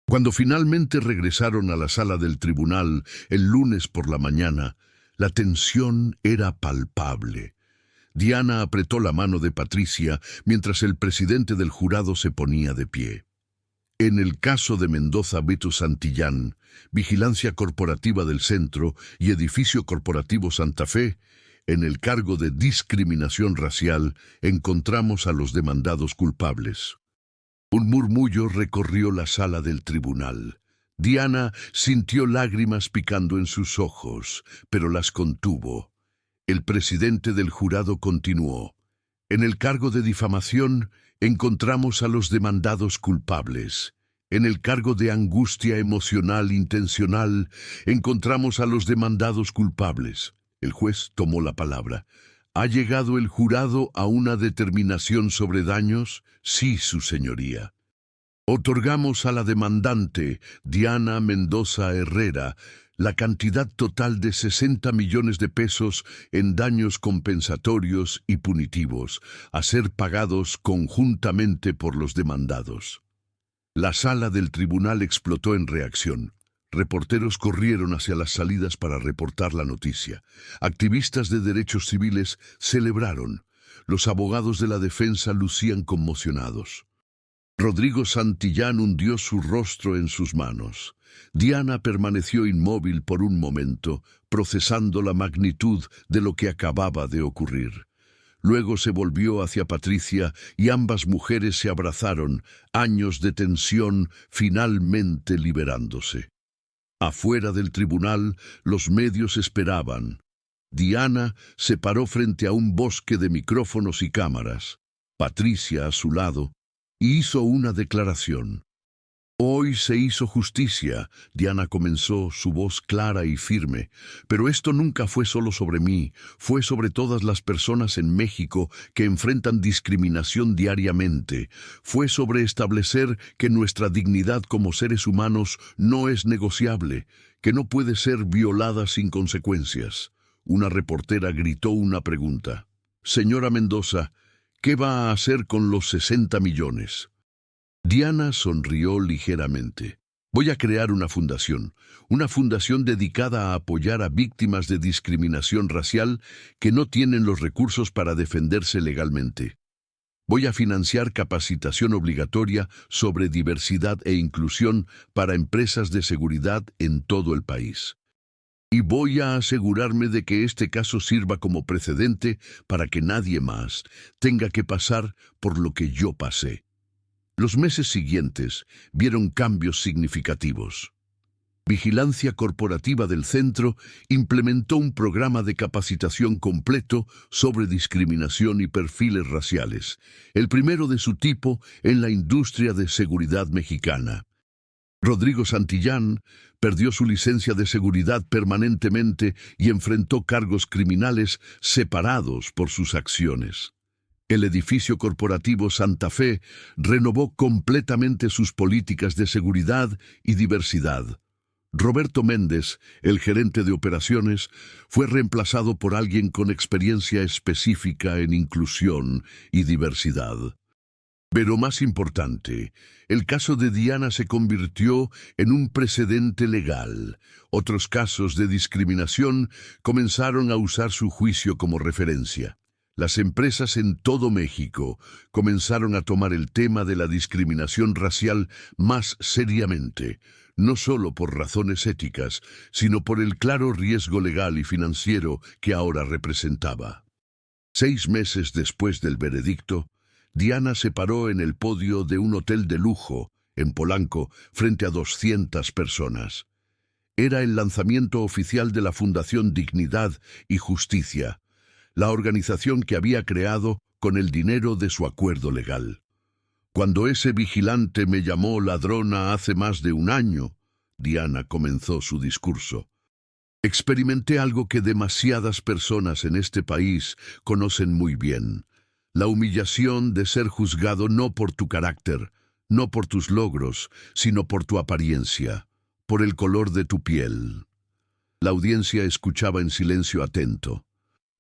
Cuando finalmente regresaron a la sala del tribunal el lunes por la mañana, la tensión era palpable. Diana apretó la mano de Patricia mientras el presidente del jurado se ponía de pie. En el caso de Mendoza Beto Santillán, Vigilancia Corporativa del Centro y Edificio Corporativo Santa Fe, en el cargo de discriminación racial encontramos a los demandados culpables. Un murmullo recorrió la sala del tribunal. Diana sintió lágrimas picando en sus ojos, pero las contuvo. El presidente del jurado continuó. En el cargo de difamación encontramos a los demandados culpables. En el cargo de angustia emocional intencional encontramos a los demandados culpables. El juez tomó la palabra. ¿Ha llegado el jurado a una determinación sobre daños? Sí, su señoría. Otorgamos a la demandante, Diana Mendoza Herrera, la cantidad total de 60 millones de pesos en daños compensatorios y punitivos, a ser pagados conjuntamente por los demandados. La sala del tribunal explotó en reacción. Reporteros corrieron hacia las salidas para reportar la noticia. Activistas de derechos civiles celebraron. Los abogados de la defensa lucían conmocionados. Rodrigo Santillán hundió su rostro en sus manos. Diana permaneció inmóvil por un momento, procesando la magnitud de lo que acababa de ocurrir. Luego se volvió hacia Patricia y ambas mujeres se abrazaron, años de tensión finalmente liberándose. Afuera del tribunal, los medios esperaban. Diana se paró frente a un bosque de micrófonos y cámaras. Patricia a su lado, y hizo una declaración. Hoy se hizo justicia, Diana comenzó, su voz clara y firme, pero esto nunca fue solo sobre mí, fue sobre todas las personas en México que enfrentan discriminación diariamente, fue sobre establecer que nuestra dignidad como seres humanos no es negociable, que no puede ser violada sin consecuencias. Una reportera gritó una pregunta. Señora Mendoza, ¿qué va a hacer con los 60 millones? Diana sonrió ligeramente. Voy a crear una fundación dedicada a apoyar a víctimas de discriminación racial que no tienen los recursos para defenderse legalmente. Voy a financiar capacitación obligatoria sobre diversidad e inclusión para empresas de seguridad en todo el país. Y voy a asegurarme de que este caso sirva como precedente para que nadie más tenga que pasar por lo que yo pasé. Los meses siguientes vieron cambios significativos. Vigilancia Corporativa del Centro implementó un programa de capacitación completo sobre discriminación y perfiles raciales, el primero de su tipo en la industria de seguridad mexicana. Rodrigo Santillán perdió su licencia de seguridad permanentemente y enfrentó cargos criminales separados por sus acciones. El edificio corporativo Santa Fe renovó completamente sus políticas de seguridad y diversidad. Roberto Méndez, el gerente de operaciones, fue reemplazado por alguien con experiencia específica en inclusión y diversidad. Pero más importante, el caso de Diana se convirtió en un precedente legal. Otros casos de discriminación comenzaron a usar su juicio como referencia. Las empresas en todo México comenzaron a tomar el tema de la discriminación racial más seriamente, no solo por razones éticas, sino por el claro riesgo legal y financiero que ahora representaba. 6 meses después del veredicto, Diana se paró en el podio de un hotel de lujo, en Polanco, frente a 200 personas. Era el lanzamiento oficial de la Fundación Dignidad y Justicia, la organización que había creado con el dinero de su acuerdo legal. Cuando ese vigilante me llamó ladrona hace más de 1 año, Diana comenzó su discurso. Experimenté algo que demasiadas personas en este país conocen muy bien. La humillación de ser juzgado no por tu carácter, no por tus logros, sino por tu apariencia, por el color de tu piel. La audiencia escuchaba en silencio atento.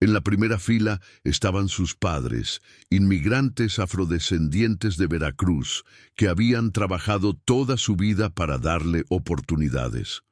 En la primera fila estaban sus padres, inmigrantes afrodescendientes de Veracruz, que habían trabajado toda su vida para darle oportunidades.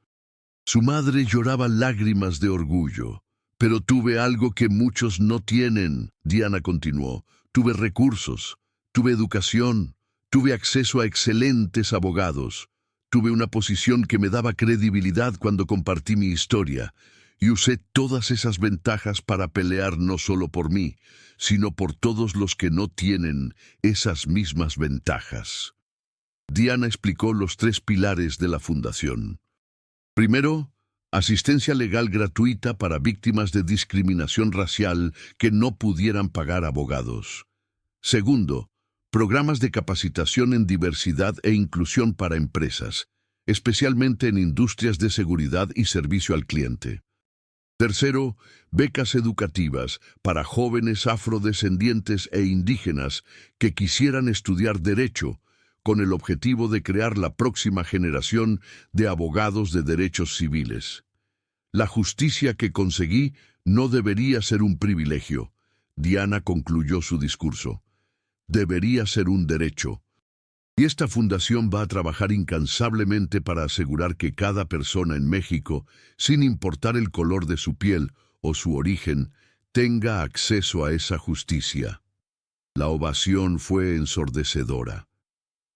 Su madre lloraba lágrimas de orgullo. Pero tuve algo que muchos no tienen, Diana continuó. Tuve recursos, tuve educación, tuve acceso a excelentes abogados. Tuve una posición que me daba credibilidad cuando compartí mi historia. Y usé todas esas ventajas para pelear no solo por mí, sino por todos los que no tienen esas mismas ventajas. Diana explicó los 3 pilares de la fundación. Primero, asistencia legal gratuita para víctimas de discriminación racial que no pudieran pagar abogados. Segundo, programas de capacitación en diversidad e inclusión para empresas, especialmente en industrias de seguridad y servicio al cliente. Tercero, becas educativas para jóvenes afrodescendientes e indígenas que quisieran estudiar Derecho, con el objetivo de crear la próxima generación de abogados de derechos civiles. La justicia que conseguí no debería ser un privilegio, Diana concluyó su discurso. Debería ser un derecho. Y esta fundación va a trabajar incansablemente para asegurar que cada persona en México, sin importar el color de su piel o su origen, tenga acceso a esa justicia. La ovación fue ensordecedora.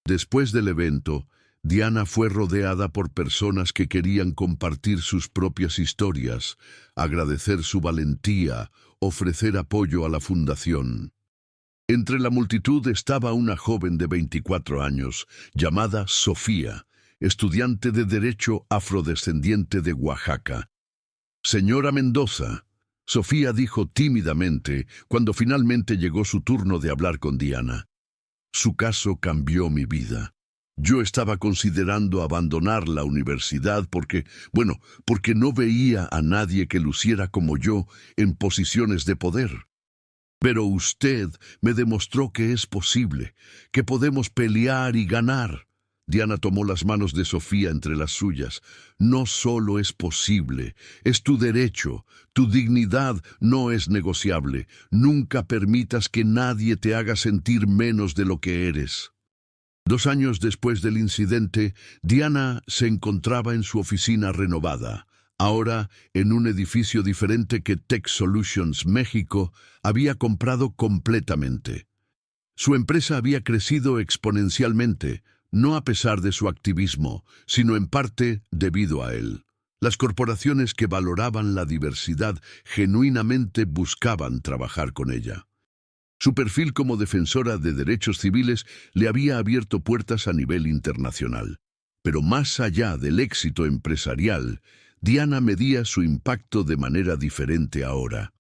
Después del evento, Diana fue rodeada por personas que querían compartir sus propias historias, agradecer su valentía, ofrecer apoyo a la fundación. Entre la multitud estaba una joven de 24 años, llamada Sofía. estudiante de Derecho afrodescendiente de Oaxaca. «Señora Mendoza», Sofía dijo tímidamente cuando finalmente llegó su turno de hablar con Diana. «Su caso cambió mi vida. Yo estaba considerando abandonar la universidad porque no veía a nadie que luciera como yo en posiciones de poder. Pero usted me demostró que es posible, que podemos pelear y ganar». Diana tomó las manos de Sofía entre las suyas. «No solo es posible, es tu derecho. Tu dignidad no es negociable. Nunca permitas que nadie te haga sentir menos de lo que eres». 2 años después del incidente, Diana se encontraba en su oficina renovada. Ahora, en un edificio diferente que Tech Solutions México había comprado completamente. Su empresa había crecido exponencialmente, no a pesar de su activismo, sino en parte debido a él. Las corporaciones que valoraban la diversidad genuinamente buscaban trabajar con ella. Su perfil como defensora de derechos civiles le había abierto puertas a nivel internacional. Pero más allá del éxito empresarial, Diana medía su impacto de manera diferente ahora.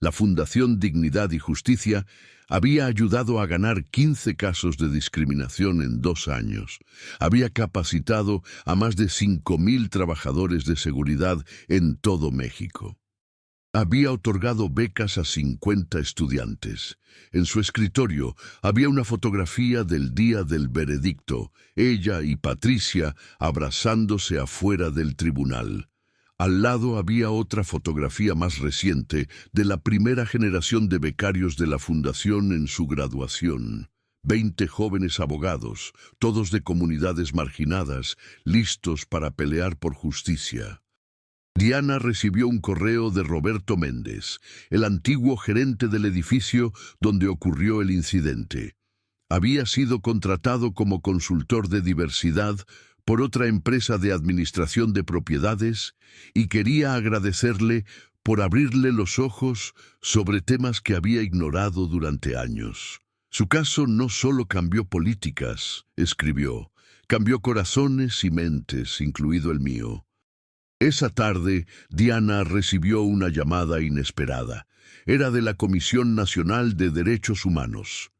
La Fundación Dignidad y Justicia había ayudado a ganar 15 casos de discriminación en 2 años. Había capacitado a más de 5,000 trabajadores de seguridad en todo México. Había otorgado becas a 50 estudiantes. En su escritorio había una fotografía del día del veredicto, ella y Patricia abrazándose afuera del tribunal. Al lado había otra fotografía más reciente de la primera generación de becarios de la Fundación en su graduación. 20 jóvenes abogados, todos de comunidades marginadas, listos para pelear por justicia. Diana recibió un correo de Roberto Méndez, el antiguo gerente del edificio donde ocurrió el incidente. Había sido contratado como consultor de diversidad por otra empresa de administración de propiedades y quería agradecerle por abrirle los ojos sobre temas que había ignorado durante años. Su caso no solo cambió políticas, escribió, cambió corazones y mentes, incluido el mío. Esa tarde, Diana recibió una llamada inesperada. Era de la Comisión Nacional de Derechos Humanos.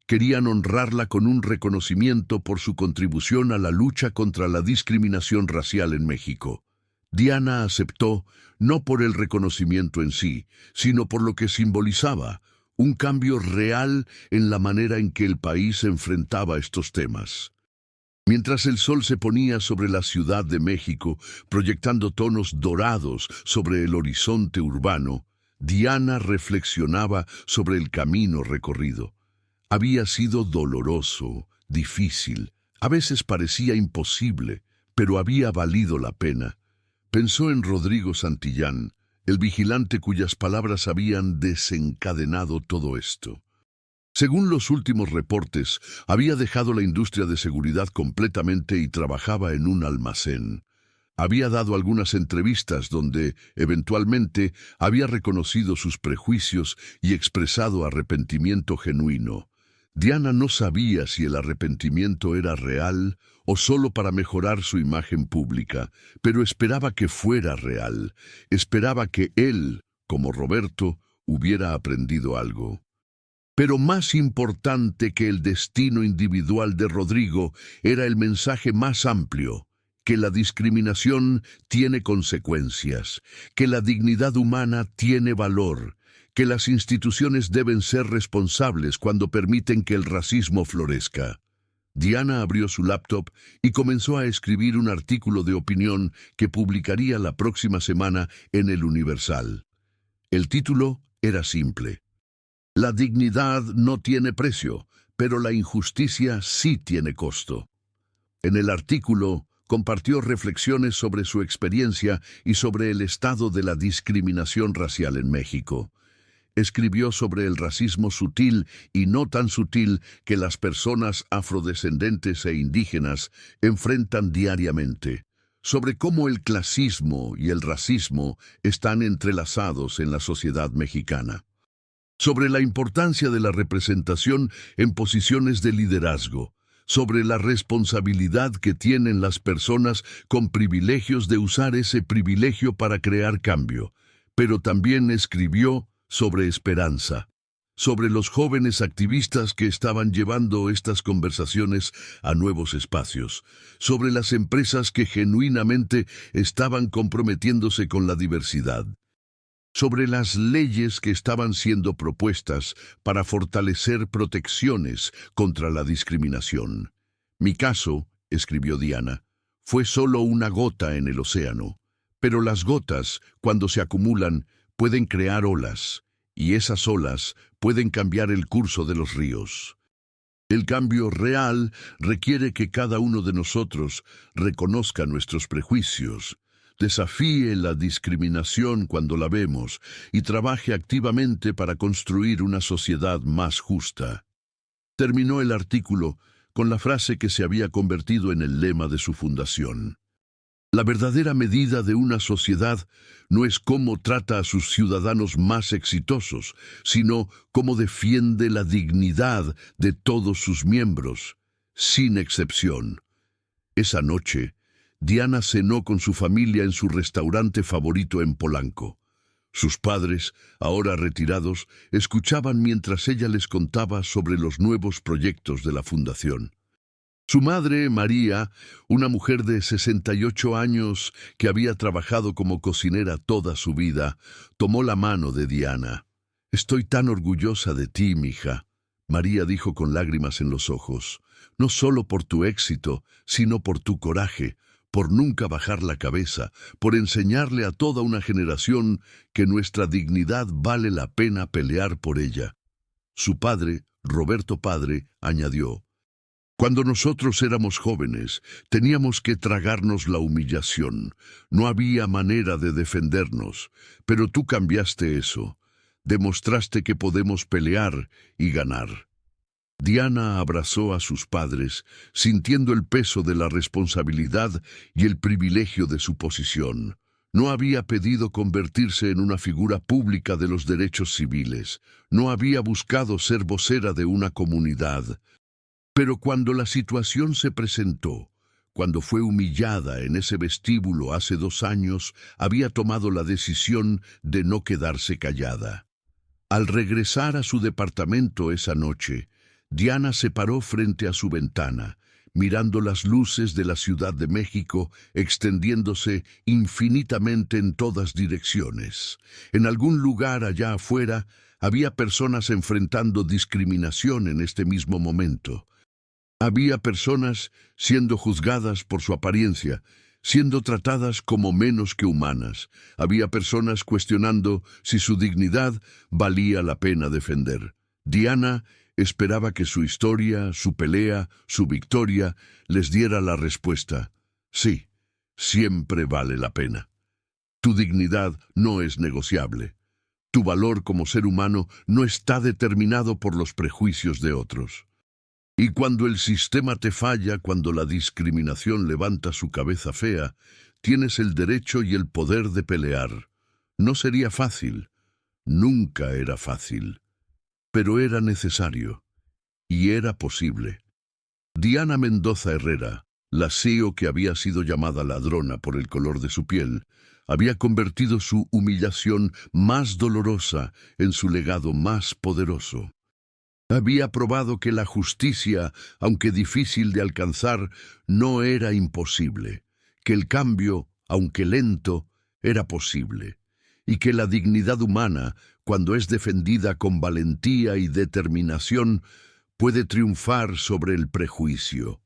Querían honrarla con un reconocimiento por su contribución a la lucha contra la discriminación racial en México. Diana aceptó, no por el reconocimiento en sí, sino por lo que simbolizaba, un cambio real en la manera en que el país enfrentaba estos temas. Mientras el sol se ponía sobre la Ciudad de México, proyectando tonos dorados sobre el horizonte urbano, Diana reflexionaba sobre el camino recorrido. Había sido doloroso, difícil, a veces parecía imposible, pero había valido la pena. Pensó en Rodrigo Santillán, el vigilante cuyas palabras habían desencadenado todo esto. Según los últimos reportes, había dejado la industria de seguridad completamente y trabajaba en un almacén. Había dado algunas entrevistas donde, eventualmente, había reconocido sus prejuicios y expresado arrepentimiento genuino. Diana no sabía si el arrepentimiento era real o solo para mejorar su imagen pública, pero esperaba que fuera real. Esperaba que él, como Roberto, hubiera aprendido algo. Pero más importante que el destino individual de Rodrigo era el mensaje más amplio, que la discriminación tiene consecuencias, que la dignidad humana tiene valor, que las instituciones deben ser responsables cuando permiten que el racismo florezca. Diana abrió su laptop y comenzó a escribir un artículo de opinión que publicaría la próxima semana en El Universal. El título era simple: La dignidad no tiene precio, pero la injusticia sí tiene costo. En el artículo compartió reflexiones sobre su experiencia y sobre el estado de la discriminación racial en México. Escribió sobre el racismo sutil y no tan sutil que las personas afrodescendentes e indígenas enfrentan diariamente, sobre cómo el clasismo y el racismo están entrelazados en la sociedad mexicana, sobre la importancia de la representación en posiciones de liderazgo, sobre la responsabilidad que tienen las personas con privilegios de usar ese privilegio para crear cambio, pero también escribió sobre esperanza, sobre los jóvenes activistas que estaban llevando estas conversaciones a nuevos espacios, sobre las empresas que genuinamente estaban comprometiéndose con la diversidad, sobre las leyes que estaban siendo propuestas para fortalecer protecciones contra la discriminación. Mi caso, escribió Diana, fue solo una gota en el océano, pero las gotas, cuando se acumulan, pueden crear olas, y esas olas pueden cambiar el curso de los ríos. El cambio real requiere que cada uno de nosotros reconozca nuestros prejuicios, desafíe la discriminación cuando la vemos y trabaje activamente para construir una sociedad más justa. Terminó el artículo con la frase que se había convertido en el lema de su fundación. La verdadera medida de una sociedad no es cómo trata a sus ciudadanos más exitosos, sino cómo defiende la dignidad de todos sus miembros, sin excepción. Esa noche, Diana cenó con su familia en su restaurante favorito en Polanco. Sus padres, ahora retirados, escuchaban mientras ella les contaba sobre los nuevos proyectos de la fundación. Su madre, María, una mujer de 68 años que había trabajado como cocinera toda su vida, tomó la mano de Diana. «Estoy tan orgullosa de ti, mija», María dijo con lágrimas en los ojos, «no solo por tu éxito, sino por tu coraje, por nunca bajar la cabeza, por enseñarle a toda una generación que nuestra dignidad vale la pena pelear por ella». Su padre, Roberto Padre, añadió, «Cuando nosotros éramos jóvenes, teníamos que tragarnos la humillación. No había manera de defendernos, pero tú cambiaste eso. Demostraste que podemos pelear y ganar». Diana abrazó a sus padres, sintiendo el peso de la responsabilidad y el privilegio de su posición. No había pedido convertirse en una figura pública de los derechos civiles. No había buscado ser vocera de una comunidad. Pero cuando la situación se presentó, cuando fue humillada en ese vestíbulo hace 2 años, había tomado la decisión de no quedarse callada. Al regresar a su departamento esa noche, Diana se paró frente a su ventana, mirando las luces de la Ciudad de México extendiéndose infinitamente en todas direcciones. En algún lugar allá afuera había personas enfrentando discriminación en este mismo momento. Había personas siendo juzgadas por su apariencia, siendo tratadas como menos que humanas. Había personas cuestionando si su dignidad valía la pena defender. Diana esperaba que su historia, su pelea, su victoria les diera la respuesta. Sí, siempre vale la pena. Tu dignidad no es negociable. Tu valor como ser humano no está determinado por los prejuicios de otros. Y cuando el sistema te falla, cuando la discriminación levanta su cabeza fea, tienes el derecho y el poder de pelear. No sería fácil, nunca era fácil, pero era necesario, y era posible. Diana Mendoza Herrera, la CEO que había sido llamada ladrona por el color de su piel, había convertido su humillación más dolorosa en su legado más poderoso. Había probado que la justicia, aunque difícil de alcanzar, no era imposible, que el cambio, aunque lento, era posible, y que la dignidad humana, cuando es defendida con valentía y determinación, puede triunfar sobre el prejuicio.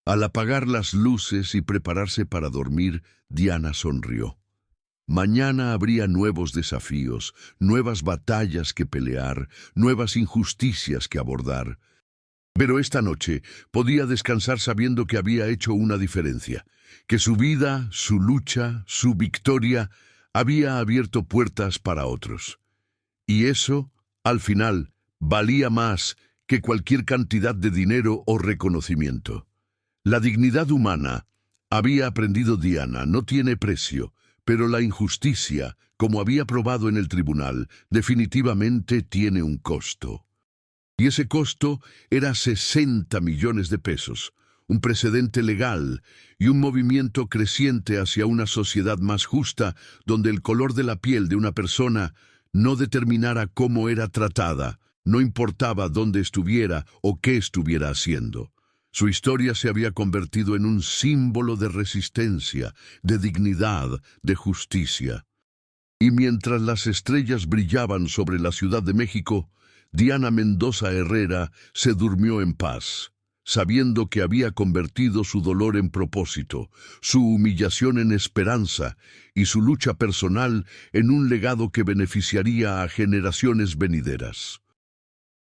Al apagar las luces y prepararse para dormir, Diana sonrió. Mañana habría nuevos desafíos, nuevas batallas que pelear, nuevas injusticias que abordar. Pero esta noche podía descansar sabiendo que había hecho una diferencia, que su vida, su lucha, su victoria había abierto puertas para otros. Y eso, al final, valía más que cualquier cantidad de dinero o reconocimiento. La dignidad humana, había aprendido Diana, no tiene precio. Pero la injusticia, como había probado en el tribunal, definitivamente tiene un costo. Y ese costo era 60 millones de pesos, un precedente legal y un movimiento creciente hacia una sociedad más justa donde el color de la piel de una persona no determinara cómo era tratada, no importaba dónde estuviera o qué estuviera haciendo. Su historia se había convertido en un símbolo de resistencia, de dignidad, de justicia. Y mientras las estrellas brillaban sobre la Ciudad de México, Diana Mendoza Herrera se durmió en paz, sabiendo que había convertido su dolor en propósito, su humillación en esperanza y su lucha personal en un legado que beneficiaría a generaciones venideras.